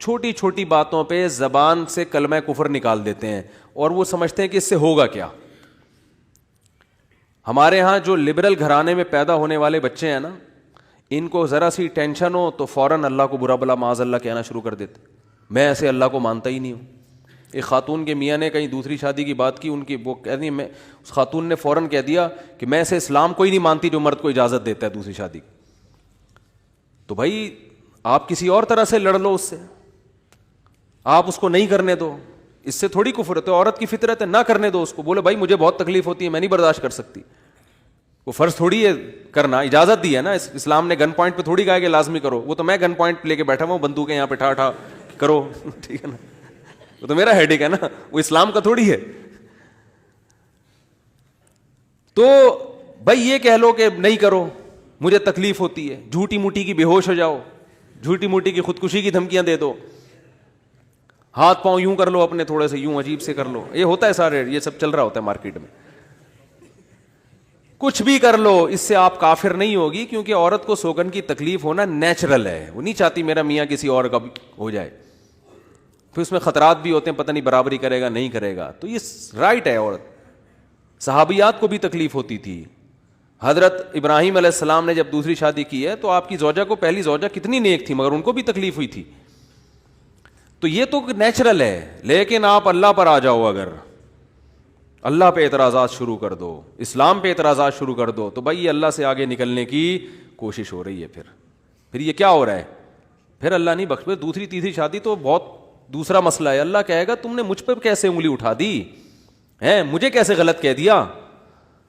چھوٹی چھوٹی باتوں پہ زبان سے کلمہ کفر نکال دیتے ہیں اور وہ سمجھتے ہیں کہ اس سے ہوگا کیا. ہمارے ہاں جو لبرل گھرانے میں پیدا ہونے والے بچے ہیں نا, ان کو ذرا سی ٹینشن ہو تو فوراً اللہ کو برا بلا معاذ اللہ کہنا شروع کر دیتے. میں ایسے اللہ کو مانتا ہی نہیں ہوں. ایک خاتون کے میاں نے کہیں دوسری شادی کی بات کی, ان کی وہ کہہ رہی میں, اس خاتون نے فوراً کہہ دیا کہ میں ایسے اسلام کو ہی نہیں مانتی جو مرد کو اجازت دیتا ہے دوسری شادی کی. تو بھائی آپ کسی اور طرح سے لڑ لو اس سے, آپ اس کو نہیں کرنے دو, اس سے تھوڑی کفر ہے. عورت کی فطرت ہے, نہ کرنے دو اس کو. بولے بھائی مجھے بہت تکلیف ہوتی ہے, میں نہیں برداشت کر سکتی. وہ فرض تھوڑی ہے کرنا, اجازت دی ہے نا اسلام نے. گن پوائنٹ پہ تھوڑی کہا کہ لازمی کرو. وہ تو میں گن پوائنٹ لے کے بیٹھا ہوں, بندوقیں یہاں پہ ٹھا ٹھا کرو, ٹھیک ہے نا, وہ تو میرا ہیڈ ایک ہے نا, وہ اسلام کا تھوڑی ہے. تو بھائی یہ کہہ لو کہ نہیں کرو, مجھے تکلیف ہوتی ہے, جھوٹی موٹی کی بے ہوش ہو جاؤ, جھوٹی موٹی کی خودکشی کی دھمکیاں دے دو, ہاتھ پاؤں یوں کر لو اپنے تھوڑے سے, یوں عجیب سے کر لو. یہ ہوتا ہے سارے, یہ سب چل رہا ہوتا ہے مارکیٹ میں. کچھ بھی کر لو, اس سے آپ کافر نہیں ہوگی, کیونکہ عورت کو سوگن کی تکلیف ہونا نیچرل ہے. وہ نہیں چاہتی میرا میاں کسی اور کا ہو جائے. پھر اس میں خطرات بھی ہوتے ہیں, پتہ نہیں برابری کرے گا نہیں کرے گا. تو یہ رائٹ ہے. عورت, صحابیات کو بھی تکلیف ہوتی تھی. حضرت ابراہیم علیہ السلام نے جب دوسری شادی کی ہے تو آپ کی زوجہ کو, پہلی زوجہ کتنی نیک تھی, مگر ان کو بھی تکلیف ہوئی تھی. تو یہ تو نیچرل ہے. لیکن آپ اللہ پر آ جاؤ, اگر اللہ پہ اعتراضات شروع کر دو, اسلام پہ اعتراضات شروع کر دو, تو بھائی یہ اللہ سے آگے نکلنے کی کوشش ہو رہی ہے. پھر یہ کیا ہو رہا ہے, پھر اللہ نہیں بخش. دوسری تیسری شادی تو بہت دوسرا مسئلہ ہے. اللہ کہے گا تم نے مجھ پہ کیسے انگلی اٹھا دی ہے, مجھے کیسے غلط کہہ دیا.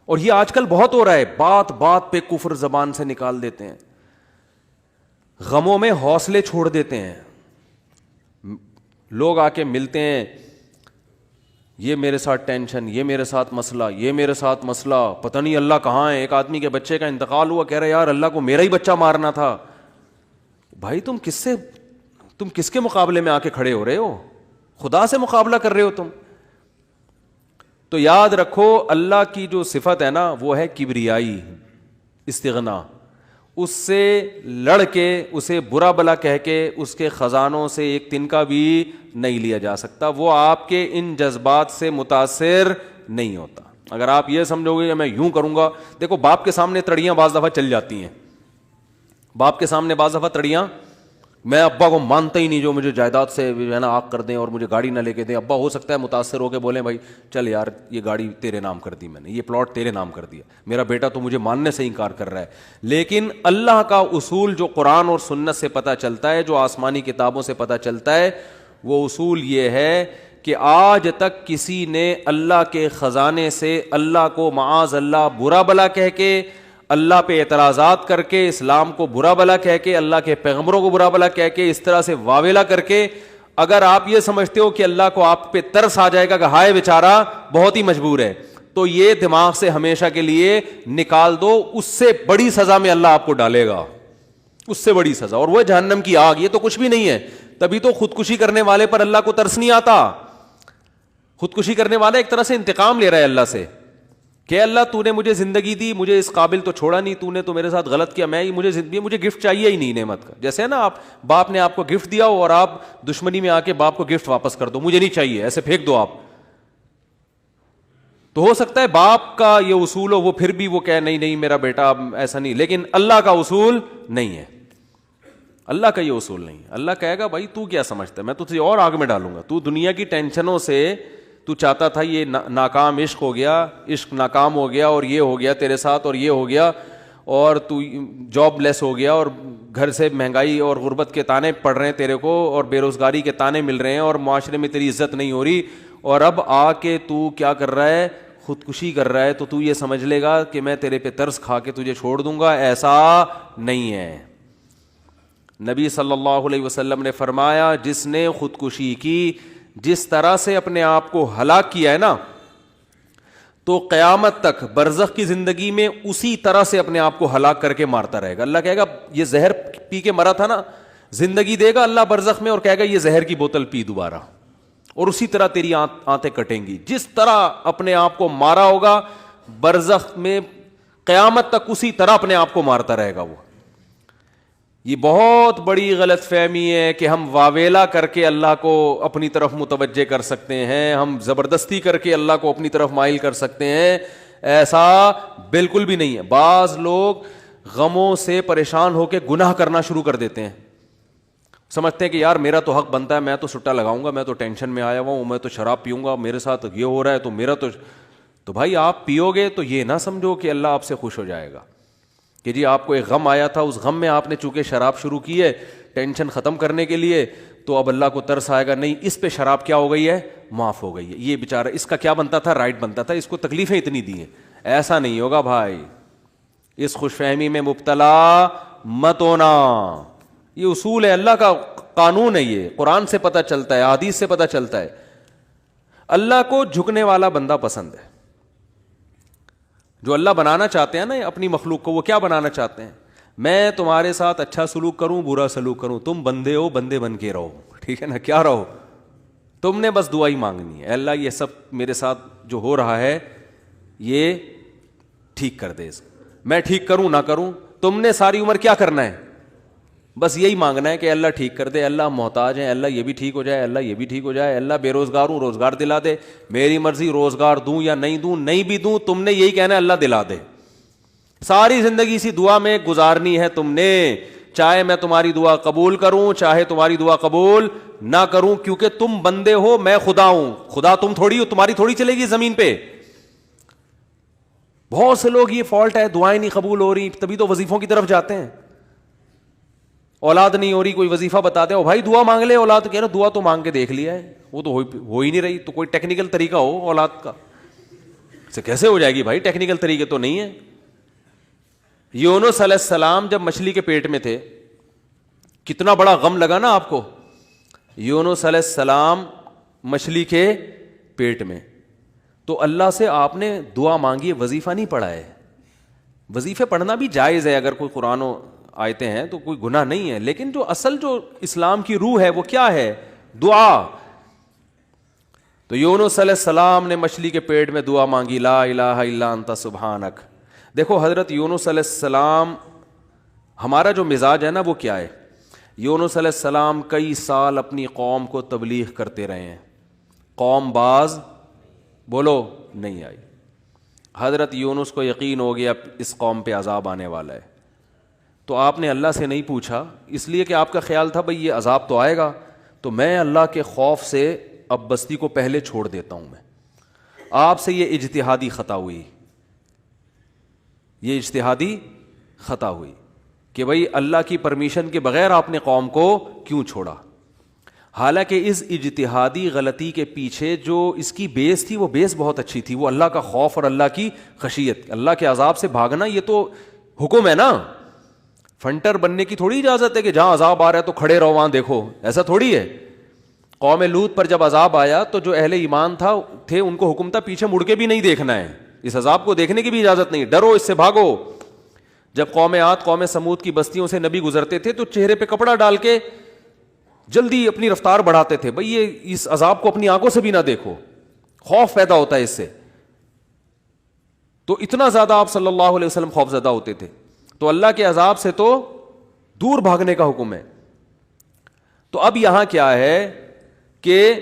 اور یہ آج کل بہت ہو رہا ہے, بات بات پہ کفر زبان سے نکال دیتے ہیں, غموں میں حوصلے چھوڑ دیتے ہیں. لوگ آ کے ملتے ہیں, یہ میرے ساتھ ٹینشن, یہ میرے ساتھ مسئلہ, یہ میرے ساتھ مسئلہ, پتہ نہیں اللہ کہاں ہے. ایک آدمی کے بچے کا انتقال ہوا, کہہ رہے یار اللہ کو میرا ہی بچہ مارنا تھا. بھائی تم کس کے مقابلے میں آ کے کھڑے ہو رہے ہو, خدا سے مقابلہ کر رہے ہو تم. تو یاد رکھو اللہ کی جو صفت ہے نا وہ ہے کبریائی, استغنا. اس سے لڑ کے, اسے برا بلا کہہ کے, اس کے خزانوں سے ایک تنکا بھی نہیں لیا جا سکتا. وہ آپ کے ان جذبات سے متاثر نہیں ہوتا. اگر آپ یہ سمجھو گے کہ میں یوں کروں گا, دیکھو باپ کے سامنے تڑیاں بعض دفعہ چل جاتی ہیں. باپ کے سامنے بعض دفعہ تڑیاں, میں ابا کو مانتا ہی نہیں جو مجھے جائیداد سے ہے نا آگ کر دیں اور مجھے گاڑی نہ لے کے دیں. ابا ہو سکتا ہے متاثر ہو کے بولیں بھائی چل یار یہ گاڑی تیرے نام کر دی میں نے, یہ پلاٹ تیرے نام کر دیا, میرا بیٹا تو مجھے ماننے سے انکار کر رہا ہے. لیکن اللہ کا اصول جو قرآن اور سنت سے پتہ چلتا ہے, جو آسمانی کتابوں سے پتہ چلتا ہے, وہ اصول یہ ہے کہ آج تک کسی نے اللہ کے خزانے سے اللہ کو معاذ اللہ برا بلا کہہ کے, اللہ پہ اعتراضات کر کے, اسلام کو برا بلا کہہ کے, اللہ کے پیغمبروں کو برا بلا کہہ کے, اس طرح سے واویلا کر کے, اگر آپ یہ سمجھتے ہو کہ اللہ کو آپ پہ ترس آ جائے گا کہ ہائے بیچارہ بہت ہی مجبور ہے, تو یہ دماغ سے ہمیشہ کے لیے نکال دو. اس سے بڑی سزا میں اللہ آپ کو ڈالے گا, اس سے بڑی سزا, اور وہ جہنم کی آگ. یہ تو کچھ بھی نہیں ہے. تبھی تو خودکشی کرنے والے پر اللہ کو ترس نہیں آتا. خودکشی کرنے والا ایک طرح سے انتقام لے رہا ہے اللہ سے کہ اللہ تو نے مجھے زندگی دی, مجھے اس قابل تو چھوڑا نہیں, تو نے تو میرے ساتھ غلط کیا, میں مجھے گفٹ چاہیے ہی نہیں نعمت کا. جیسے ہے نا آپ باپ نے آپ کو گفٹ دیا ہو اور آپ دشمنی میں آ کے باپ کو گفٹ واپس کر دو, مجھے نہیں چاہیے, ایسے پھینک دو آپ. تو ہو سکتا ہے باپ کا یہ اصول ہو, وہ پھر بھی وہ کہے نہیں نہیں میرا بیٹا ایسا نہیں. لیکن اللہ کا اصول نہیں ہے, اللہ کا یہ اصول نہیں ہے. اللہ کہے گا بھائی تو کیا سمجھتا ہے, میں تجھے اور آگ میں ڈالوں گا. تو دنیا کی ٹینشنوں سے تو چاہتا تھا یہ ناکام عشق ہو گیا, عشق ناکام ہو گیا, اور یہ ہو گیا تیرے ساتھ, اور یہ ہو گیا, اور تو جاب لیس ہو گیا, اور گھر سے مہنگائی اور غربت کے تانے پڑ رہے ہیں تیرے کو, اور بے روزگاری کے تانے مل رہے ہیں, اور معاشرے میں تیری عزت نہیں ہو رہی, اور اب آ کے تو کیا کر رہا ہے, خودکشی کر رہا ہے. تو یہ سمجھ لے گا کہ میں تیرے پہ ترس کھا کے تجھے چھوڑ دوں گا. ایسا نہیں ہے. نبی صلی اللہ علیہ وسلم نے فرمایا جس نے خودکشی کی, جس طرح سے اپنے آپ کو ہلاک کیا ہے نا, تو قیامت تک برزخ کی زندگی میں اسی طرح سے اپنے آپ کو ہلاک کر کے مارتا رہے گا. اللہ کہے گا یہ زہر پی کے مرا تھا نا, زندگی دے گا اللہ برزخ میں, اور کہے گا یہ زہر کی بوتل پی دوبارہ, اور اسی طرح تیری آنتیں کٹیں گی. جس طرح اپنے آپ کو مارا ہوگا برزخ میں, قیامت تک اسی طرح اپنے آپ کو مارتا رہے گا وہ. یہ بہت بڑی غلط فہمی ہے کہ ہم واویلا کر کے اللہ کو اپنی طرف متوجہ کر سکتے ہیں, ہم زبردستی کر کے اللہ کو اپنی طرف مائل کر سکتے ہیں. ایسا بالکل بھی نہیں ہے. بعض لوگ غموں سے پریشان ہو کے گناہ کرنا شروع کر دیتے ہیں, سمجھتے ہیں کہ یار میرا تو حق بنتا ہے, میں تو سٹا لگاؤں گا, میں تو ٹینشن میں آیا ہوا ہوں, میں تو شراب پیوں گا, میرے ساتھ یہ ہو رہا ہے تو میرا تو بھائی آپ پیو گے تو یہ نہ سمجھو کہ اللہ آپ سے خوش ہو جائے گا کہ جی آپ کو ایک غم آیا تھا, اس غم میں آپ نے چونکہ شراب شروع کی ہے ٹینشن ختم کرنے کے لیے, تو اب اللہ کو ترس آئے گا, نہیں اس پہ شراب کیا ہو گئی ہے, معاف ہو گئی ہے, یہ بیچارہ اس کا کیا بنتا تھا, رائٹ بنتا تھا, اس کو تکلیفیں اتنی دی ہیں. ایسا نہیں ہوگا بھائی, اس خوش فہمی میں مبتلا مت ہونا. یہ اصول ہے, اللہ کا قانون ہے, یہ قرآن سے پتہ چلتا ہے, حدیث سے پتہ چلتا ہے. اللہ کو جھکنے والا بندہ پسند ہے. جو اللہ بنانا چاہتے ہیں نا اپنی مخلوق کو, وہ کیا بنانا چاہتے ہیں, میں تمہارے ساتھ اچھا سلوک کروں برا سلوک کروں, تم بندے ہو, بندے بن کے رہو, ٹھیک ہے نا, کیا رہو, تم نے بس دعا ہی مانگنی ہے, اللہ یہ سب میرے ساتھ جو ہو رہا ہے یہ ٹھیک کر دے, میں ٹھیک کروں نہ کروں, تم نے ساری عمر کیا کرنا ہے, بس یہی مانگنا ہے کہ اللہ ٹھیک کر دے, اللہ محتاج ہیں, اللہ یہ بھی ٹھیک ہو جائے, اللہ یہ بھی ٹھیک ہو جائے, اللہ بے روزگار ہوں روزگار دلا دے, میری مرضی روزگار دوں یا نہیں دوں, نہیں بھی دوں تم نے یہی کہنا ہے اللہ دلا دے. ساری زندگی اسی دعا میں گزارنی ہے تم نے, چاہے میں تمہاری دعا قبول کروں چاہے تمہاری دعا قبول نہ کروں, کیونکہ تم بندے ہو, میں خدا ہوں, خدا تم تھوڑی ہو, تمہاری تھوڑی چلے گی زمین پہ. بہت سے لوگ یہ فالٹ ہے, دعائیں نہیں قبول ہو رہی تبھی تو وظیفوں کی طرف جاتے ہیں, اولاد نہیں ہو رہی کوئی وظیفہ بتاتے ہو, بھائی دعا مانگ لے, اولاد کہہ رہے دعا تو مانگ کے دیکھ لیا ہے وہ تو ہو ہی نہیں رہی, تو کوئی ٹیکنیکل طریقہ ہو اولاد کا, سے کیسے ہو جائے گی بھائی, ٹیکنیکل طریقے تو نہیں ہے. یونس علیہ السلام جب مچھلی کے پیٹ میں تھے, کتنا بڑا غم لگا نا آپ کو, یونس علیہ السلام مچھلی کے پیٹ میں, تو اللہ سے آپ نے دعا مانگی, وظیفہ نہیں پڑھا ہے. وظیفے پڑھنا بھی جائز ہے اگر کوئی قرآن و آیتیں ہیں تو کوئی گناہ نہیں ہے, لیکن جو اصل جو اسلام کی روح ہے وہ کیا ہے, دعا. تو یونس علیہ السلام نے مچھلی کے پیٹ میں دعا مانگی, لا الہ الا انت سبحانک. دیکھو حضرت یونس علیہ السلام, ہمارا جو مزاج ہے نا وہ کیا ہے, یونس علیہ السلام کئی سال اپنی قوم کو تبلیغ کرتے رہے ہیں, قوم باز بولو نہیں آئی. حضرت یونس کو یقین ہو گیا اس قوم پہ عذاب آنے والا ہے, تو آپ نے اللہ سے نہیں پوچھا, اس لیے کہ آپ کا خیال تھا بھئی یہ عذاب تو آئے گا, تو میں اللہ کے خوف سے اب بستی کو پہلے چھوڑ دیتا ہوں. میں آپ سے یہ اجتہادی خطا ہوئی, یہ اجتہادی خطا ہوئی کہ بھئی اللہ کی پرمیشن کے بغیر آپ نے قوم کو کیوں چھوڑا. حالانکہ اس اجتہادی غلطی کے پیچھے جو اس کی بیس تھی وہ بیس بہت اچھی تھی, وہ اللہ کا خوف اور اللہ کی خشیت, اللہ کے عذاب سے بھاگنا یہ تو حکم ہے نا, فنٹر بننے کی تھوڑی اجازت ہے کہ جہاں عذاب آ رہا ہے تو کھڑے رہو وہاں دیکھو, ایسا تھوڑی ہے. قوم لوط پر جب عذاب آیا تو جو اہل ایمان تھے ان کو حکم تھا پیچھے مڑ کے بھی نہیں دیکھنا ہے, اس عذاب کو دیکھنے کی بھی اجازت نہیں, ڈرو اس سے بھاگو. جب قوم عاد قوم سمود کی بستیوں سے نبی گزرتے تھے تو چہرے پہ کپڑا ڈال کے جلدی اپنی رفتار بڑھاتے تھے, بھئی یہ اس عذاب کو اپنی آنکھوں سے بھی نہ دیکھو, خوف پیدا ہوتا ہے اس سے. تو اتنا زیادہ آپ صلی اللہ علیہ وسلم خوف زدہ ہوتے تھے, تو اللہ کے عذاب سے تو دور بھاگنے کا حکم ہے. تو اب یہاں کیا ہے کہ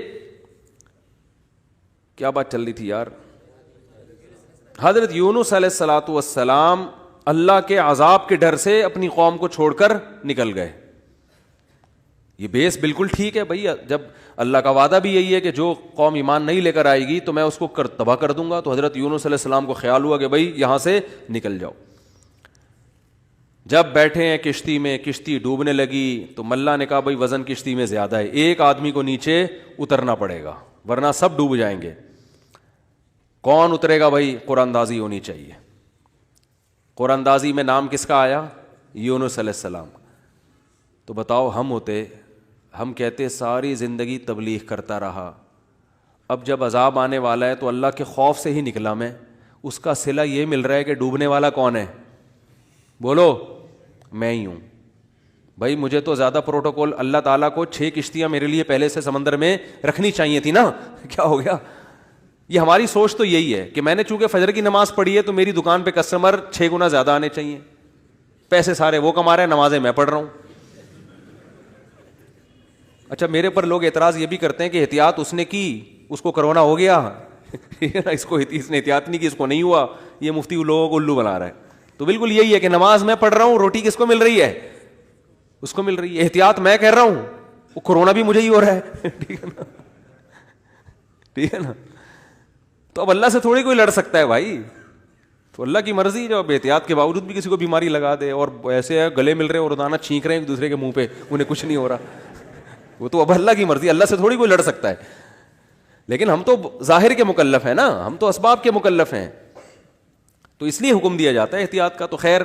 کیا بات چل رہی تھی یار, حضرت یونس علیہ الصلوۃ والسلام اللہ کے عذاب کے ڈر سے اپنی قوم کو چھوڑ کر نکل گئے. یہ بیس بالکل ٹھیک ہے بھائی, جب اللہ کا وعدہ بھی یہی ہے کہ جو قوم ایمان نہیں لے کر آئے گی تو میں اس کو تباہ کر دوں گا, تو حضرت یونس علیہ السلام کو خیال ہوا کہ بھائی یہاں سے نکل جاؤ. جب بیٹھے ہیں کشتی میں, کشتی ڈوبنے لگی, تو ملا نے کہا بھائی وزن کشتی میں زیادہ ہے, ایک آدمی کو نیچے اترنا پڑے گا ورنہ سب ڈوب جائیں گے. کون اترے گا بھائی, قرآن اندازی ہونی چاہیے. قرآن اندازی میں نام کس کا آیا, یونس علیہ السلام. تو بتاؤ ہم ہوتے, ہم کہتے ساری زندگی تبلیغ کرتا رہا, اب جب عذاب آنے والا ہے تو اللہ کے خوف سے ہی نکلا میں, اس کا صلہ یہ مل رہا ہے کہ ڈوبنے والا کون ہے, بولو میں ہی ہوں. بھائی مجھے تو زیادہ پروٹوکول, اللہ تعالیٰ کو 6 کشتیاں میرے لیے پہلے سے سمندر میں رکھنی چاہیے تھی نا, کیا ہو گیا. یہ ہماری سوچ تو یہی ہے کہ میں نے چونکہ فجر کی نماز پڑھی ہے تو میری دکان پہ کسٹمر 6 گنا زیادہ آنے چاہیے, پیسے سارے وہ کما رہے ہیں, نمازیں میں پڑھ رہا ہوں, اچھا میرے پر لوگ اعتراض یہ بھی کرتے ہیں کہ احتیاط اس نے کی, اس کو کرونا ہو گیا اس نے احتیاط نہیں کی, اس کو نہیں ہوا, یہ مفتی لوگوں کو الو بنا رہا ہے. تو بالکل یہی ہے کہ نماز میں پڑھ رہا ہوں, روٹی کس کو مل رہی ہے, اس کو مل رہی ہے. احتیاط میں کہہ رہا ہوں, وہ کرونا بھی مجھے ہی ہو رہا ہے. ٹھیک ہے نا, ٹھیک ہے نا. تو اب اللہ سے تھوڑی کوئی لڑ سکتا ہے بھائی, تو اللہ کی مرضی, جو اب احتیاط کے باوجود بھی کسی کو بیماری لگا دے, اور ایسے ہے گلے مل رہے ہیں اور روزانہ چھینک رہے ہیں ایک دوسرے کے منہ پہ, انہیں کچھ نہیں ہو رہا, وہ تو اب اللہ کی مرضی, اللہ سے تھوڑی کوئی لڑ سکتا ہے. لیکن ہم تو ظاہر کے مکلف ہیں نا, ہم تو اسباب کے مکلف ہیں, تو اس لیے حکم دیا جاتا ہے احتیاط کا. تو خیر,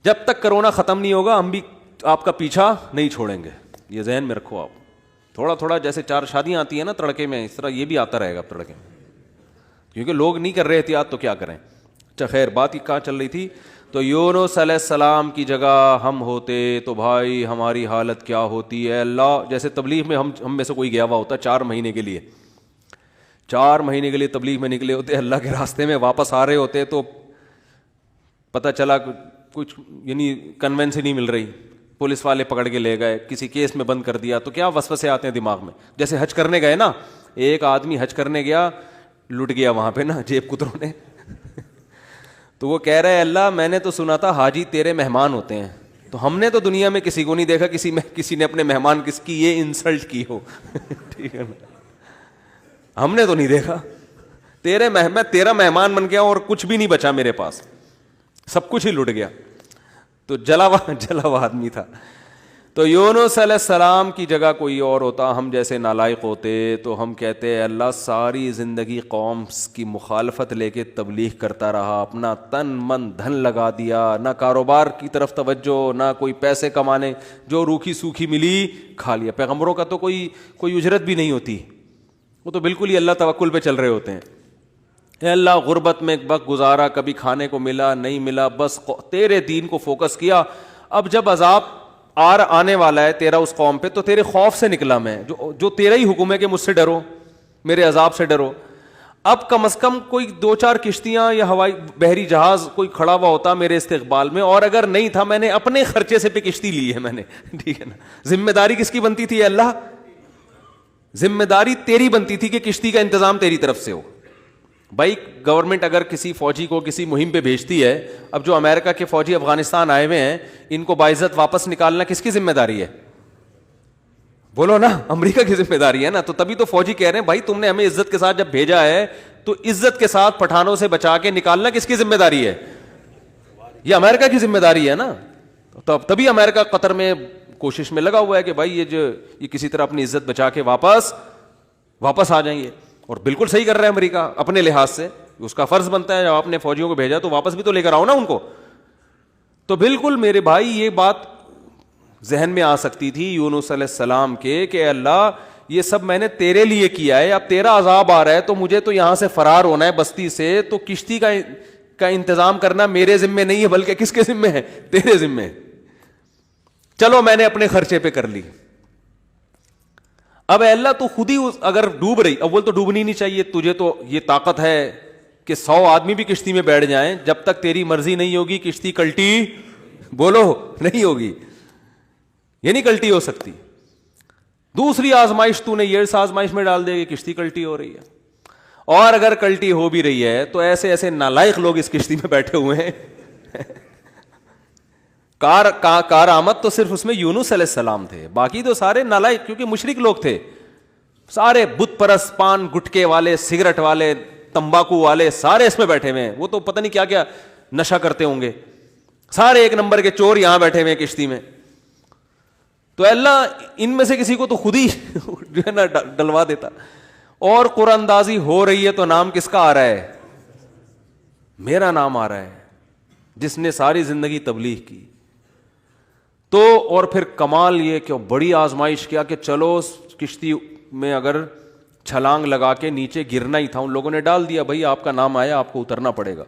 جب تک کرونا ختم نہیں ہوگا ہم بھی آپ کا پیچھا نہیں چھوڑیں گے, یہ ذہن میں رکھو آپ. تھوڑا تھوڑا جیسے 4 شادیاں آتی ہیں نا تڑکے میں, اس طرح یہ بھی آتا رہے گا تڑکے میں, کیونکہ لوگ نہیں کر رہے احتیاط تو کیا کریں. اچھا خیر, بات ہی کہاں چل رہی تھی. تو یونس علیہ السلام کی جگہ ہم ہوتے تو بھائی ہماری حالت کیا ہوتی ہے. اللہ, جیسے تبلیغ میں ہم میں سے کوئی گیا ہوا ہوتا 4 مہینے کے لیے, 4 مہینے کے لیے تبلیغ میں نکلے ہوتے, اللہ کے راستے میں واپس آ رہے ہوتے تو پتہ چلا کچھ یعنی کنوینس ہی نہیں مل رہی, پولیس والے پکڑ کے لے گئے, کسی کیس میں بند کر دیا, تو کیا وسوسے آتے ہیں دماغ میں. جیسے حج کرنے گئے نا, ایک آدمی حج کرنے گیا, لٹ گیا وہاں پہ نا جیب کتروں نے تو وہ کہہ رہے اللہ میں نے تو سنا تھا حاجی تیرے مہمان ہوتے ہیں, تو ہم نے تو دنیا میں کسی کو نہیں دیکھا کسی نے اپنے مہمان کس کی یہ انسلٹ کی ہو ٹھیک ہے نا, ہم نے تو نہیں دیکھا. میں تیرا مہمان بن گیا اور کچھ بھی نہیں بچا میرے پاس, سب کچھ ہی لٹ گیا. تو جلا ہوا آدمی تھا. تو یونس علیہ السلام کی جگہ کوئی اور ہوتا, ہم جیسے نالائق ہوتے, تو ہم کہتے اللہ ساری زندگی قوم کی مخالفت لے کے تبلیغ کرتا رہا, اپنا تن من دھن لگا دیا, نہ کاروبار کی طرف توجہ, نہ کوئی پیسے کمانے, جو روکھی سوکھی ملی کھا لیا. پیغمبروں کا تو کوئی اجرت بھی نہیں ہوتی, وہ تو بالکل ہی اللہ توکل پہ چل رہے ہوتے ہیں. اے اللہ غربت میں ایک وقت گزارا, کبھی کھانے کو ملا نہیں ملا, بس تیرے دین کو فوکس کیا. اب جب عذاب آنے والا ہے تیرا اس قوم پہ, تو تیرے خوف سے نکلا میں, جو تیرا ہی حکم ہے کہ مجھ سے ڈرو, میرے عذاب سے ڈرو. اب کم از کم کوئی 2-4 کشتیاں یا ہوائی بحری جہاز کوئی کھڑا ہوا ہوتا میرے استقبال میں, اور اگر نہیں تھا میں نے اپنے خرچے سے پہ کشتی لی ہے میں نے, ٹھیک ہے نا. ذمہ داری کس کی بنتی تھی اللہ, ذمہ داری تیری بنتی تھی کہ کشتی کا انتظام تیری طرف سے ہو. بھائی گورنمنٹ اگر کسی فوجی کو کسی مہم پہ بھیجتی ہے, اب جو امریکہ کے فوجی افغانستان آئے ہوئے ہیں ان کو باعزت واپس نکالنا کس کی ذمہ داری ہے, بولو نا, امریکہ کی ذمہ داری ہے نا. تو تبھی تو فوجی کہہ رہے ہیں بھائی تم نے ہمیں عزت کے ساتھ جب بھیجا ہے تو عزت کے ساتھ پٹھانوں سے بچا کے نکالنا کس کی ذمہ داری ہے, یہ امریکہ کی ذمہ داری ہے نا. تبھی امریکہ قطر میں کوشش میں لگا ہوا ہے کہ بھائی یہ کسی طرح اپنی عزت بچا کے واپس آ جائیں گے. اور بالکل صحیح کر رہا ہے امریکہ اپنے لحاظ سے, اس کا فرض بنتا ہے جب آپ نے فوجیوں کو بھیجا تو واپس بھی تو لے کر آؤ نا ان کو. تو بالکل میرے بھائی یہ بات ذہن میں آ سکتی تھی یونس علیہ السلام کے کہ اللہ یہ سب میں نے تیرے لیے کیا ہے, اب تیرا عذاب آ رہا ہے تو مجھے تو یہاں سے فرار ہونا ہے بستی سے, تو کشتی کا انتظام کرنا میرے ذمے نہیں ہے بلکہ کس کے ذمے ہے, تیرے ذمے. چلو میں نے اپنے خرچے پہ کر لی. اب اے اللہ تو خود ہی اگر ڈوب رہی, اول تو ڈوبنی نہیں چاہیے, تجھے تو یہ طاقت ہے کہ 100 آدمی بھی کشتی میں بیٹھ جائیں, جب تک تیری مرضی نہیں ہوگی کشتی کلٹی, بولو, نہیں ہوگی, یہ نہیں کلٹی ہو سکتی. دوسری آزمائش تو نے یہ آزمائش میں ڈال دے گی, کشتی کلٹی ہو رہی ہے. اور اگر کلٹی ہو بھی رہی ہے تو ایسے نالائق لوگ اس کشتی میں بیٹھے ہوئے ہیں کار آمد تو صرف اس میں یونس علیہ السلام تھے, باقی تو سارے نالائق, کیونکہ مشرک لوگ تھے سارے, بت پرست, پان گٹکے والے, سگریٹ والے, تمباکو والے, سارے اس میں بیٹھے ہوئے ہیں. وہ تو پتہ نہیں کیا کیا نشہ کرتے ہوں گے, سارے ایک نمبر کے چور یہاں بیٹھے ہوئے ہیں کشتی میں. تو اللہ ان میں سے کسی کو تو خود ہی جو ہے نا ڈلوا دیتا. اور قرآن اندازی ہو رہی ہے تو نام کس کا آ رہا ہے, میرا نام آ رہا ہے, جس نے ساری زندگی تبلیغ کی. تو اور پھر کمال یہ کہ بڑی آزمائش کیا کہ چلو کشتی میں اگر چھلانگ لگا کے نیچے گرنا ہی تھا, ان لوگوں نے ڈال دیا بھائی آپ کا نام آیا آپ کو اترنا پڑے گا.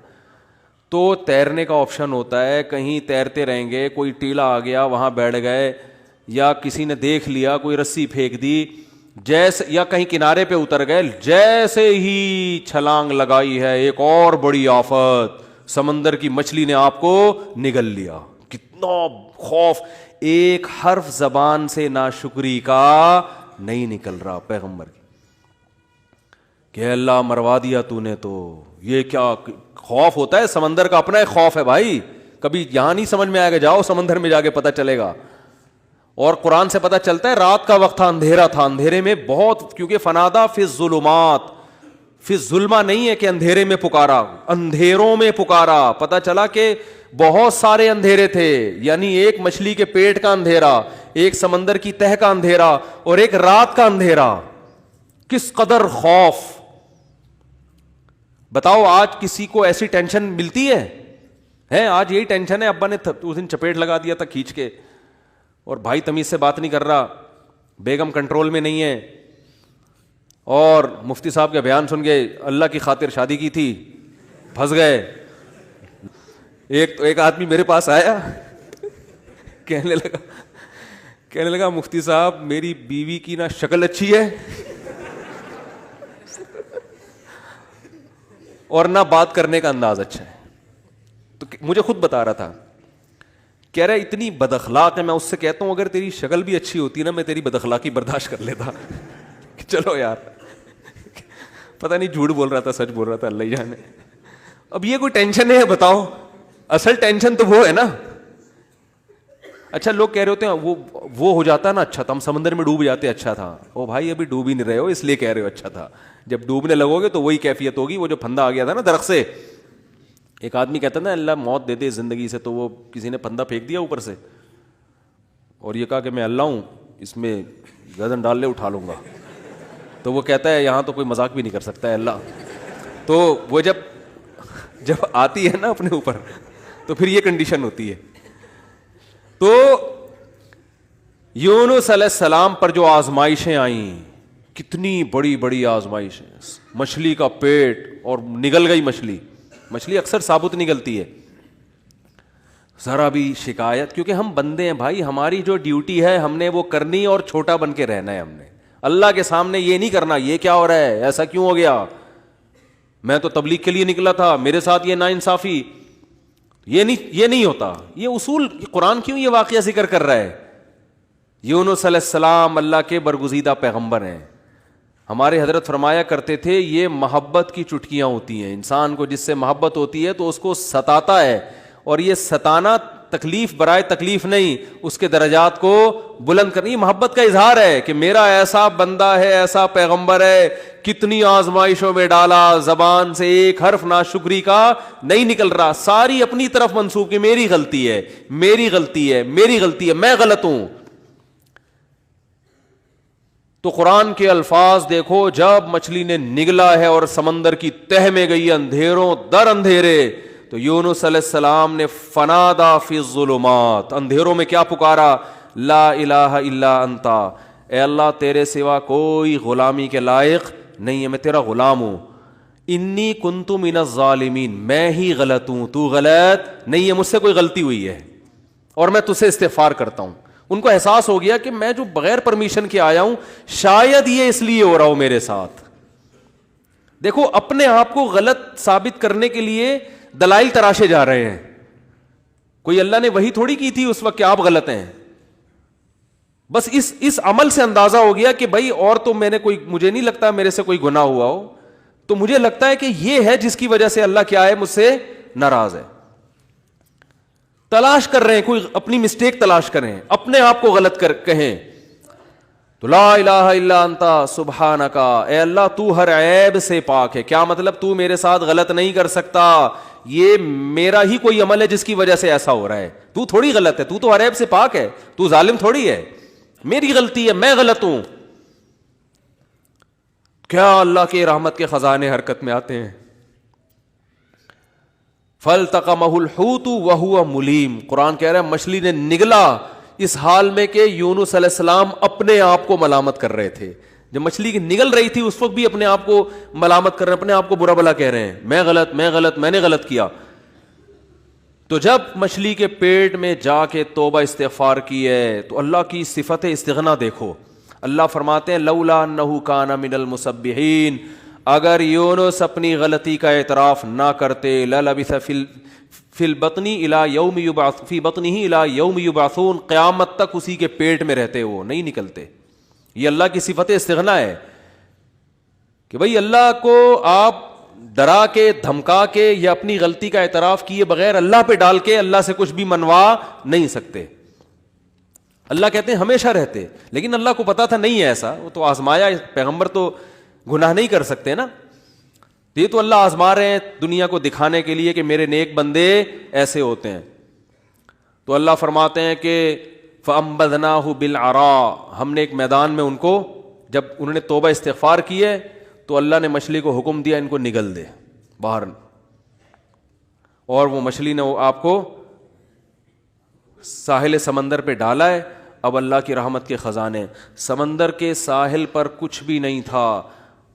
تو تیرنے کا آپشن ہوتا ہے, کہیں تیرتے رہیں گے, کوئی ٹیلا آ گیا وہاں بیٹھ گئے, یا کسی نے دیکھ لیا کوئی رسی پھینک دی جیسے, یا کہیں کنارے پہ اتر گئے, جیسے ہی چھلانگ لگائی ہے ایک اور بڑی آفت, سمندر کی مچھلی نے آپ کو نگل لیا. کتنا خوف, ایک حرف زبان سے ناشکری کا نہیں نکل رہا پیغمبر کی کہ اللہ مروا دیا تو نے. تو یہ کیا خوف ہوتا ہے سمندر کا, اپنا ایک خوف ہے بھائی, کبھی یہاں نہیں سمجھ میں آئے گا, جاؤ سمندر میں جا کے پتہ چلے گا. اور قرآن سے پتہ چلتا ہے رات کا وقت تھا, اندھیرا تھا, اندھیرے میں بہت, کیونکہ فنادا فی الظلمات, فی الظلمہ نہیں ہے کہ اندھیرے میں پکارا, اندھیروں میں پکارا. پتہ چلا کہ بہت سارے اندھیرے تھے, یعنی ایک مچھلی کے پیٹ کا اندھیرا, ایک سمندر کی تہ کا اندھیرا, اور ایک رات کا اندھیرا. کس قدر خوف. بتاؤ آج کسی کو ایسی ٹینشن ملتی ہے؟ آج یہی ٹینشن ہے, ابا نے اس دن چپیٹ لگا دیا تھا کھینچ کے, اور بھائی تمیز سے بات نہیں کر رہا, بیگم کنٹرول میں نہیں ہے, اور مفتی صاحب کے بیان سن کے اللہ کی خاطر شادی کی تھی, پھنس گئے. ایک آدمی میرے پاس آیا, کہنے لگا مفتی صاحب میری بیوی کی نہ شکل اچھی ہے اور نہ بات کرنے کا انداز اچھا ہے. تو مجھے خود بتا رہا تھا, کہہ رہا ہے اتنی بد اخلاق ہے. میں اس سے کہتا ہوں اگر تیری شکل بھی اچھی ہوتی نا, میں تیری بد اخلاقی برداشت کر لیتا. چلو یار, پتہ نہیں جھوٹ بول رہا تھا سچ بول رہا تھا, اللہ ہی جانے. اب یہ کوئی ٹینشن ہے بتاؤ؟ اصل ٹینشن تو وہ ہے نا. اچھا لوگ کہہ رہے ہوتے ہیں وہ ہو جاتا نا اچھا تھا, ہم سمندر میں ڈوب جاتے اچھا تھا. او بھائی ابھی ڈوب ہی نہیں رہے ہو اس لیے کہہ رہے ہو اچھا تھا. جب ڈوبنے لگو گے تو وہی کیفیت ہوگی. وہ جو پھندا آ گیا تھا نا درخت سے, ایک آدمی کہتا نا اللہ موت دے دے زندگی سے, تو وہ کسی نے پھندا پھینک دیا اوپر سے اور یہ کہا کہ میں اللہ ہوں, اس میں گردن ڈال لے اٹھا لوں گا. تو وہ کہتا ہے یہاں تو کوئی مذاق بھی نہیں کر سکتا ہے اللہ. تو وہ جب آتی ہے نا اپنے اوپر تو پھر یہ کنڈیشن ہوتی ہے. تو یونس علیہ السلام پر جو آزمائشیں آئیں, کتنی بڑی بڑی آزمائشیں, مچھلی کا پیٹ اور نگل گئی مچھلی اکثر ثابت نکلتی ہے. ذرا بھی شکایت, کیونکہ ہم بندے ہیں بھائی, ہماری جو ڈیوٹی ہے ہم نے وہ کرنی اور چھوٹا بن کے رہنا ہے. ہم نے اللہ کے سامنے یہ نہیں کرنا یہ کیا ہو رہا ہے, ایسا کیوں ہو گیا, میں تو تبلیغ کے لیے نکلا تھا, میرے ساتھ یہ ناانصافی. یہ نہیں ہوتا. یہ اصول قرآن کیوں یہ واقعہ ذکر کر رہا ہے؟ یونس علیہ السلام اللہ کے برگزیدہ پیغمبر ہیں. ہمارے حضرت فرمایا کرتے تھے یہ محبت کی چٹکیاں ہوتی ہیں. انسان کو جس سے محبت ہوتی ہے تو اس کو ستاتا ہے, اور یہ ستانا تکلیف برائے تکلیف نہیں, اس کے درجات کو بلند کرنی. محبت کا اظہار ہے کہ میرا ایسا بندہ ہے, ایسا پیغمبر ہے, کتنی آزمائشوں میں ڈالا, زبان سے ایک حرف ناشکری کا نہیں نکل رہا, ساری اپنی طرف منسوب کہ میری غلطی ہے, میری غلطی ہے, میری غلطی ہے, میں غلط ہوں. تو قرآن کے الفاظ دیکھو, جب مچھلی نے نگلا ہے اور سمندر کی تہ میں گئی اندھیروں در اندھیرے, تو یونس علیہ السلام نے فنادا فی الظلمات, اندھیروں میں کیا پکارا, لا الہ الا انتا, اے اللہ تیرے سوا کوئی غلامی کے لائق نہیں ہے, میں تیرا غلام ہوں. انی کنت من الظالمین, میں ہی غلط ہوں, تو غلط نہیں ہے, مجھ سے کوئی غلطی ہوئی ہے اور میں تجھ سے استغفار کرتا ہوں. ان کو احساس ہو گیا کہ میں جو بغیر پرمیشن کے آیا ہوں, شاید یہ اس لیے ہو رہا ہو میرے ساتھ. دیکھو اپنے آپ کو غلط ثابت کرنے کے لیے دلائل تراشے جا رہے ہیں. کوئی اللہ نے وہی تھوڑی کی تھی اس وقت کہ آپ غلط ہیں. بس اس عمل سے اندازہ ہو گیا کہ بھائی اور تو میں نے مجھے نہیں لگتا میرے سے کوئی گناہ ہوا ہو, تو مجھے لگتا ہے کہ یہ ہے جس کی وجہ سے اللہ کیا ہے, مجھ سے ناراض ہے. تلاش کر رہے ہیں, کوئی اپنی مسٹیک تلاش کریں, اپنے آپ کو غلط کہیں. تو لا الہ الا انتا سبحانک, اے اللہ تو ہر عیب سے پاک ہے. کیا مطلب, تو میرے ساتھ غلط نہیں کر سکتا, یہ میرا ہی کوئی عمل ہے جس کی وجہ سے ایسا ہو رہا ہے. تو تھوڑی غلط ہے, تو ہر عیب سے پاک ہے, تو ظالم تھوڑی ہے, میری غلطی ہے, میں غلط ہوں. کیا اللہ کے رحمت کے خزانے حرکت میں آتے ہیں. فَالْتَقَمَهُ الْحُوتُ وَهُوَ مُلِيمٌ, قرآن کہہ رہا ہے مچھلی نے نگلا اس حال میں کہ یونس علیہ السلام اپنے آپ کو ملامت کر رہے تھے. جب مچھلی کی نگل رہی تھی اس وقت بھی اپنے آپ کو ملامت کر رہے ہیں, اپنے آپ کو برا بلا کہہ رہے ہیں, میں غلط, میں نے غلط کیا. تو جب مچھلی کے پیٹ میں جا کے توبہ استغفار کی ہے تو اللہ کی صفت استغنا دیکھو. اللہ فرماتے ہیں لولا انہ کان من المسبحین, اگر یونس اپنی غلطی کا اعتراف نہ کرتے, للبث فی البطن الی یوم یبعث فی بطنہ الی یوم یبعثون، قیامت تک اسی کے پیٹ میں رہتے، وہ نہیں نکلتے. یہ اللہ کی صفت استغنا ہے کہ بھائی اللہ کو آپ ڈرا کے دھمکا کے یا اپنی غلطی کا اعتراف کیے بغیر اللہ پہ ڈال کے اللہ سے کچھ بھی منوا نہیں سکتے. اللہ کہتے ہیں ہمیشہ رہتے، لیکن اللہ کو پتا تھا نہیں ہے ایسا، وہ تو آزمایا. پیغمبر تو گناہ نہیں کر سکتے نا، یہ تو اللہ آزما رہے ہیں دنیا کو دکھانے کے لیے کہ میرے نیک بندے ایسے ہوتے ہیں. تو اللہ فرماتے ہیں کہ فَأَنبَذْنَاهُ بِالْعَرَاءِ، ہم نے ایک میدان میں ان کو، جب انہوں نے توبہ استغفار کی ہے تو اللہ نے مچھلی کو حکم دیا ان کو نگل دے باہر، اور وہ مچھلی نے آپ کو ساحل سمندر پہ ڈالا ہے. اب اللہ کی رحمت کے خزانے، سمندر کے ساحل پر کچھ بھی نہیں تھا.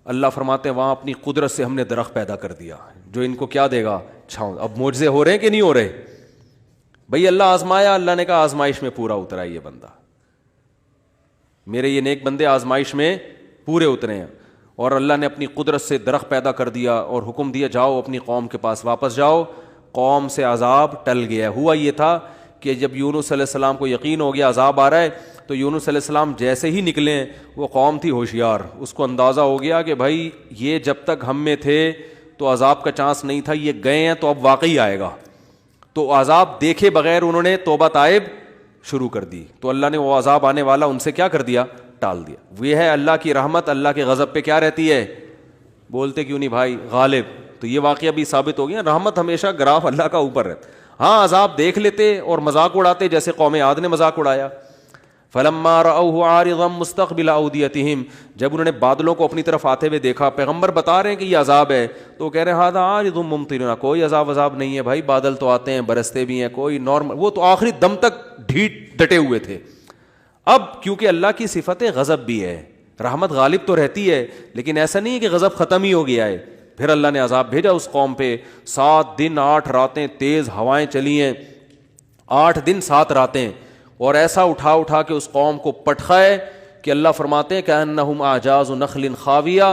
اللہ فرماتے ہیں وہاں اپنی قدرت سے ہم نے درخت پیدا کر دیا جو ان کو کیا دے گا؟ چھاؤں. اب معجزے ہو رہے ہیں کہ نہیں ہو رہے؟ بھئی اللہ آزمایا، اللہ نے کہا آزمائش میں پورا اترا ہے یہ بندہ، میرے یہ نیک بندے آزمائش میں پورے اترے ہیں. اور اللہ نے اپنی قدرت سے درخت پیدا کر دیا اور حکم دیا جاؤ اپنی قوم کے پاس واپس جاؤ. قوم سے عذاب ٹل گیا. ہوا یہ تھا کہ جب یونس علیہ السلام کو یقین ہو گیا عذاب آ رہا ہے تو یونس علیہ السلام جیسے ہی نکلے، وہ قوم تھی ہوشیار، اس کو اندازہ ہو گیا کہ بھائی یہ جب تک ہم میں تھے تو عذاب کا چانس نہیں تھا، یہ گئے ہیں تو اب واقعی آئے گا. تو عذاب دیکھے بغیر انہوں نے توبہ تائب شروع کر دی، تو اللہ نے وہ عذاب آنے والا ان سے کیا کر دیا؟ ٹال دیا. یہ ہے اللہ کی رحمت. اللہ کے غضب پہ کیا رہتی ہے؟ بولتے کیوں نہیں بھائی؟ غالب. تو یہ واقعہ بھی ثابت ہو گیا، رحمت ہمیشہ گراف اللہ کا اوپر رہتا. ہاں عذاب دیکھ لیتے اور مذاق اڑاتے، جیسے قوم عاد نے مذاق اڑایا. فلما رأوه عارضا مستقبل اودیتهم، جب انہوں نے بادلوں کو اپنی طرف آتے ہوئے دیکھا، پیغمبر بتا رہے ہیں کہ یہ عذاب ہے، تو کہہ رہے ہیں ھذا عارض ممطرنا، کوئی عذاب نہیں ہے بھائی، بادل تو آتے ہیں برستے بھی ہیں، کوئی نارمل. وہ تو آخری دم تک ڈٹے ہوئے تھے. اب کیونکہ اللہ کی صفت غضب بھی ہے، رحمت غالب تو رہتی ہے، لیکن ایسا نہیں ہے کہ غضب ختم ہی ہو گیا ہے. پھر اللہ نے عذاب بھیجا اس قوم پہ. 7 دن 8 راتیں تیز ہوائیں چلی ہیں، 8 دن 7 راتیں، اور ایسا اٹھا کے اس قوم کو پٹخا ہے کہ اللہ فرماتے ہیں کأنہم اعجاز نخل خاویہ.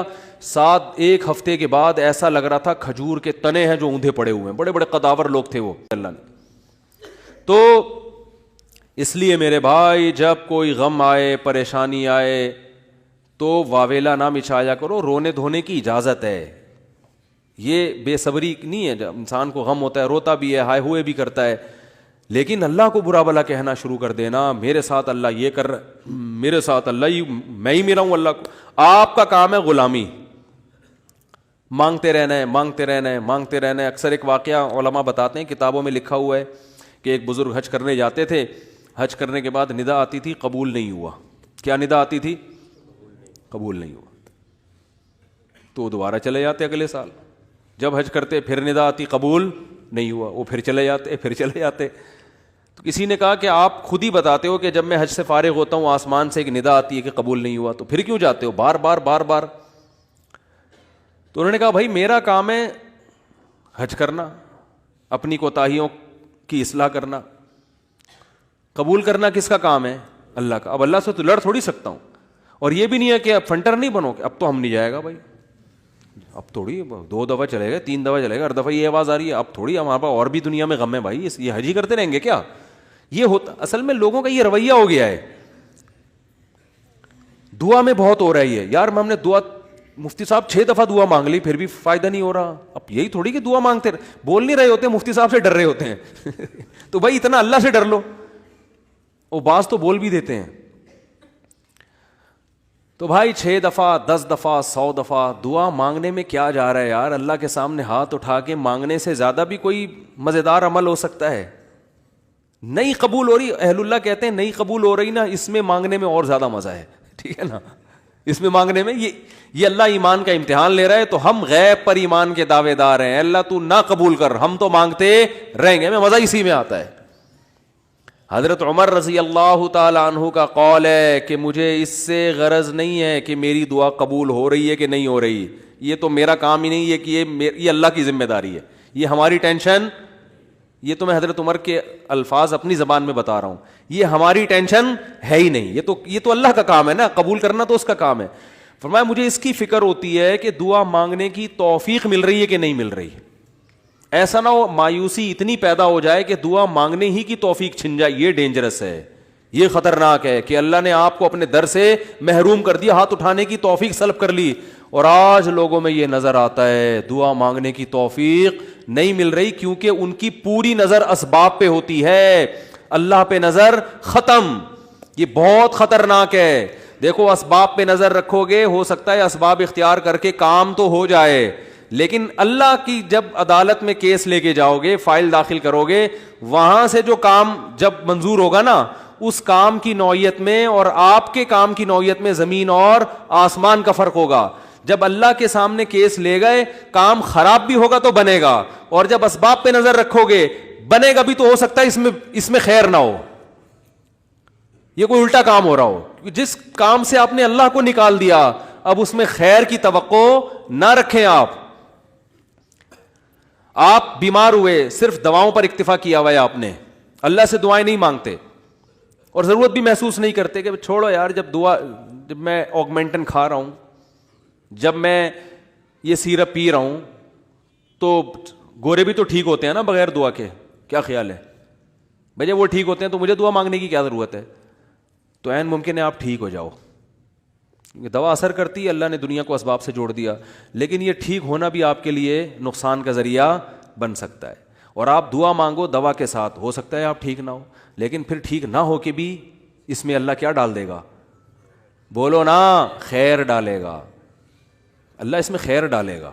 1 ہفتے کے بعد ایسا لگ رہا تھا کھجور کے تنے ہیں جو اوندھے پڑے ہوئے ہیں. بڑے بڑے قداور لوگ تھے وہ. اللہ نے تو اس لیے میرے بھائی جب کوئی غم آئے، پریشانی آئے تو واویلا نہ مچایا کرو، رونے دھونے کی اجازت ہے. یہ بے صبری نہیں ہے، جب انسان کو غم ہوتا ہے روتا بھی ہے، ہائے ہوئے بھی کرتا ہے، لیکن اللہ کو برا بلا کہنا شروع کر دینا، میرے ساتھ اللہ یہ کر رہا، میرے ساتھ اللہ میں ہی میرا ہوں اللہ کو. آپ کا کام ہے غلامی، مانگتے رہنا ہے، مانگتے رہنا ہے، مانگتے رہنا ہے. اکثر ایک واقعہ علماء بتاتے ہیں، کتابوں میں لکھا ہوا ہے کہ ایک بزرگ حج کرنے جاتے تھے، حج کرنے کے بعد ندا آتی تھی قبول نہیں ہوا. کیا ندا آتی تھی؟ قبول نہیں ہوا. تو دوبارہ چلے جاتے اگلے سال. جب حج کرتے پھر ندا آتی قبول نہیں ہوا، وہ پھر چلے جاتے. تو کسی نے کہا کہ آپ خود ہی بتاتے ہو کہ جب میں حج سے فارغ ہوتا ہوں آسمان سے ایک ندا آتی ہے کہ قبول نہیں ہوا، تو پھر کیوں جاتے ہو بار بار؟ تو انہوں نے کہا بھائی میرا کام ہے حج کرنا، اپنی کوتاہیوں کی اصلاح کرنا، قبول کرنا کس کا کام ہے؟ اللہ کا. اب اللہ سے تو لڑ تھوڑی سکتا ہوں. اور یہ بھی نہیں ہے کہ اب فنٹر نہیں بنو کہ اب تو ہم نہیں جائے گا بھائی، اب تھوڑی 2 دفعہ چلے گا، 3 دفعہ چلے گا، ہر دفعہ یہ آواز آ رہی ہے اب تھوڑی ہمارے پاس اور بھی دنیا میں غم ہے بھائی، یہ حج ہی کرتے رہیں گے کیا؟ یہ ہوتا اصل میں لوگوں کا یہ رویہ ہو گیا ہے. دعا میں بہت ہو رہا ہے یہ، یار ہم نے دعا، مفتی صاحب 6 دفعہ دعا مانگ لی پھر بھی فائدہ نہیں ہو رہا. اب یہی تھوڑی کہ دعا مانگتے بول نہیں رہے ہوتے، مفتی صاحب سے ڈر رہے ہوتے ہیں تو بھائی اتنا اللہ سے ڈر لو. وہ بعض تو بول بھی دیتے ہیں. تو بھائی 6 دفعہ 10 دفعہ 100 دفعہ دعا مانگنے میں کیا جا رہا ہے یار؟ اللہ کے سامنے ہاتھ اٹھا کے مانگنے سے زیادہ بھی کوئی مزیدار عمل ہو سکتا ہے؟ نہیں قبول ہو رہی، اہل اللہ کہتے ہیں نہیں قبول ہو رہی نا، اس میں مانگنے میں اور زیادہ مزہ ہے. ٹھیک ہے نا؟ اس میں مانگنے میں یہ اللہ ایمان کا امتحان لے رہا ہے. تو ہم غیب پر ایمان کے دعوے دار ہیں، اللہ تو نہ قبول کر، ہم تو مانگتے رہیں گے، ہمیں مزہ اسی میں آتا ہے. حضرت عمر رضی اللہ تعالی عنہ کا قول ہے کہ مجھے اس سے غرض نہیں ہے کہ میری دعا قبول ہو رہی ہے کہ نہیں ہو رہی، یہ تو میرا کام ہی نہیں ہے کہ یہ اللہ کی ذمہ داری ہے، یہ ہماری ٹینشن، یہ تو میں حضرت عمر کے الفاظ اپنی زبان میں بتا رہا ہوں، یہ ہماری ٹینشن ہے ہی نہیں، یہ تو اللہ کا کام ہے نا، قبول کرنا تو اس کا کام ہے. فرمایا مجھے اس کی فکر ہوتی ہے کہ دعا مانگنے کی توفیق مل رہی ہے کہ نہیں مل رہی. ایسا نہ ہو مایوسی اتنی پیدا ہو جائے کہ دعا مانگنے ہی کی توفیق چھن جائے. یہ ڈینجرس ہے, یہ خطرناک ہے کہ اللہ نے آپ کو اپنے در سے محروم کر دیا, ہاتھ اٹھانے کی توفیق سلب کر لی. اور آج لوگوں میں یہ نظر آتا ہے دعا مانگنے کی توفیق نہیں مل رہی, کیونکہ ان کی پوری نظر اسباب پہ ہوتی ہے, اللہ پہ نظر ختم. یہ بہت خطرناک ہے. دیکھو اسباب پہ نظر رکھو گے, ہو سکتا ہے اسباب اختیار کر کے کام تو ہو جائے, لیکن اللہ کی جب عدالت میں کیس لے کے جاؤ گے, فائل داخل کرو گے, وہاں سے جو کام جب منظور ہوگا نا, اس کام کی نوعیت میں اور آپ کے کام کی نوعیت میں زمین اور آسمان کا فرق ہوگا. جب اللہ کے سامنے کیس لے گئے, کام خراب بھی ہوگا تو بنے گا, اور جب اسباب پہ نظر رکھو گے بنے گا بھی تو ہو سکتا ہے اس میں خیر نہ ہو, یہ کوئی الٹا کام ہو رہا ہو. جس کام سے آپ نے اللہ کو نکال دیا, اب اس میں خیر کی توقع نہ رکھیں. آپ بیمار ہوئے, صرف دواؤں پر اکتفا کیا ہوا ہے آپ نے, اللہ سے دعائیں نہیں مانگتے اور ضرورت بھی محسوس نہیں کرتے کہ چھوڑو یار, جب میں آگمنٹن کھا رہا ہوں, جب میں یہ سیرپ پی رہا ہوں, تو گورے بھی تو ٹھیک ہوتے ہیں نا بغیر دعا کے. کیا خیال ہے بھائی, جب وہ ٹھیک ہوتے ہیں تو مجھے دعا مانگنے کی کیا ضرورت ہے؟ تو عین ممکن ہے آپ ٹھیک ہو جاؤ, دوا اثر کرتی ہے, اللہ نے دنیا کو اسباب سے جوڑ دیا, لیکن یہ ٹھیک ہونا بھی آپ کے لیے نقصان کا ذریعہ بن سکتا ہے. اور آپ دعا مانگو دوا کے ساتھ, ہو سکتا ہے آپ ٹھیک نہ ہو, لیکن پھر ٹھیک نہ ہو کے بھی اس میں اللہ کیا ڈال دے گا؟ بولو نا, خیر ڈالے گا. اللہ اس میں خیر ڈالے گا.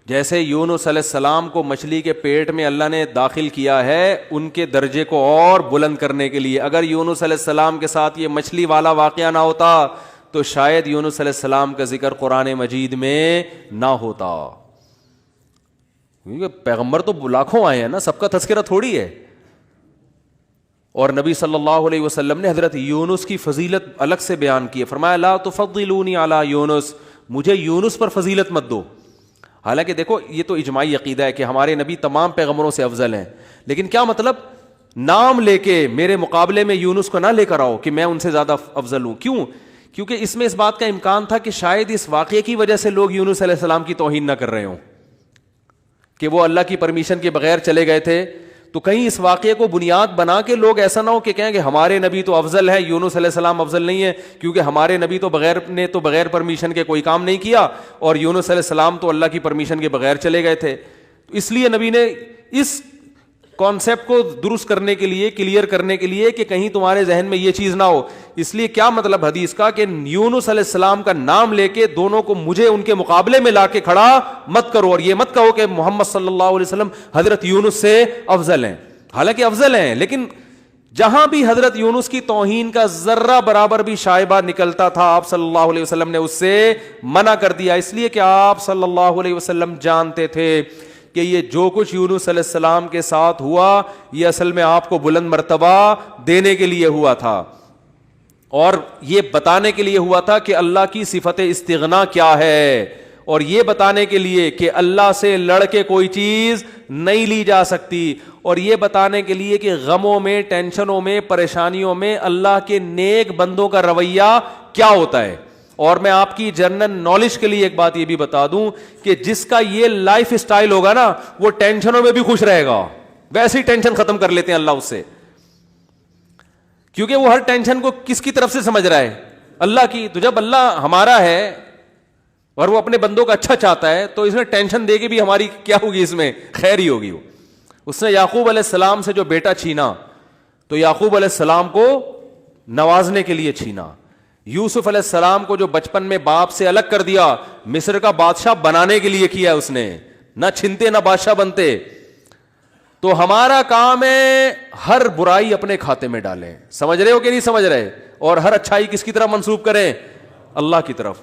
جیسے یونس علیہ السلام کو مچھلی کے پیٹ میں اللہ نے داخل کیا ہے ان کے درجے کو اور بلند کرنے کے لیے. اگر یونس علیہ السلام کے ساتھ یہ مچھلی والا واقعہ نہ ہوتا تو شاید یونس علیہ السلام کا ذکر قرآن مجید میں نہ ہوتا, کیونکہ پیغمبر تو لاکھوں آئے ہیں نا, سب کا تذکرہ تھوڑی ہے. اور نبی صلی اللہ علیہ وسلم نے حضرت یونس کی فضیلت الگ سے بیان کی ہے, فرمایا لا تفضلونی علی یونس, مجھے یونس پر فضیلت مت دو. حالانکہ دیکھو یہ تو اجماعی عقیدہ ہے کہ ہمارے نبی تمام پیغمبروں سے افضل ہیں, لیکن کیا مطلب نام لے کے میرے مقابلے میں یونس کو نہ لے کر آؤ کہ میں ان سے زیادہ افضل ہوں. کیوں؟ کیونکہ اس میں اس بات کا امکان تھا کہ شاید اس واقعے کی وجہ سے لوگ یونس علیہ السلام کی توہین نہ کر رہے ہوں کہ وہ اللہ کی پرمیشن کے بغیر چلے گئے تھے. تو کہیں اس واقعے کو بنیاد بنا کے لوگ ایسا نہ ہو کہ کہیں کہ ہمارے نبی تو افضل ہے, یونس علیہ السلام افضل نہیں ہے, کیونکہ ہمارے نبی تو بغیر پرمیشن کے کوئی کام نہیں کیا, اور یونس علیہ السلام تو اللہ کی پرمیشن کے بغیر چلے گئے تھے. اس لیے نبی نے اس کانسیپٹ کو درست کرنے کے لیے, کلیئر کرنے کے لیے کہ کہیں تمہارے ذہن میں یہ چیز نہ ہو, اس لیے کیا مطلب حدیث کا کہ یونس علیہ السلام کا نام لے کے دونوں کو مجھے ان کے مقابلے میں لا کے کھڑا مت کرو, اور یہ مت کہو کہ محمد صلی اللہ علیہ وسلم حضرت یونس سے افضل ہیں. حالانکہ افضل ہیں, لیکن جہاں بھی حضرت یونس کی توہین کا ذرہ برابر بھی شائبہ نکلتا تھا آپ صلی اللہ علیہ وسلم نے اس سے منع کر دیا, اس لیے کہ آپ صلی اللہ علیہ وسلم جانتے تھے کہ یہ جو کچھ یونس علیہ السلام کے ساتھ ہوا یہ اصل میں آپ کو بلند مرتبہ دینے کے لیے ہوا تھا, اور یہ بتانے کے لیے ہوا تھا کہ اللہ کی صفت استغنا کیا ہے, اور یہ بتانے کے لیے کہ اللہ سے لڑ کے کوئی چیز نہیں لی جا سکتی, اور یہ بتانے کے لیے کہ غموں میں, ٹینشنوں میں, پریشانیوں میں اللہ کے نیک بندوں کا رویہ کیا ہوتا ہے. اور میں آپ کی جنرل نالج کے لیے ایک بات یہ بھی بتا دوں کہ جس کا یہ لائف سٹائل ہوگا نا وہ ٹینشنوں میں بھی خوش رہے گا. ویسے ہی ٹینشن ختم کر لیتے ہیں اللہ اس سے, کیونکہ وہ ہر ٹینشن کو کس کی طرف سے سمجھ رہا ہے؟ اللہ کی. تو جب اللہ ہمارا ہے اور وہ اپنے بندوں کا اچھا چاہتا ہے تو اس میں ٹینشن دے کے بھی ہماری کیا ہوگی؟ اس میں خیر ہی ہوگی. اس نے یعقوب علیہ السلام سے جو بیٹا چھینا تو یعقوب علیہ السلام کو نوازنے کے لیے چھینا. یوسف علیہ السلام کو جو بچپن میں باپ سے الگ کر دیا مصر کا بادشاہ بنانے کے لیے کیا اس نے, نہ چھنتے نہ بادشاہ بنتے. تو ہمارا کام ہے ہر برائی اپنے کھاتے میں ڈالیں, سمجھ رہے ہو کہ نہیں سمجھ رہے, اور ہر اچھائی کس کی طرف منسوب کریں؟ اللہ کی طرف.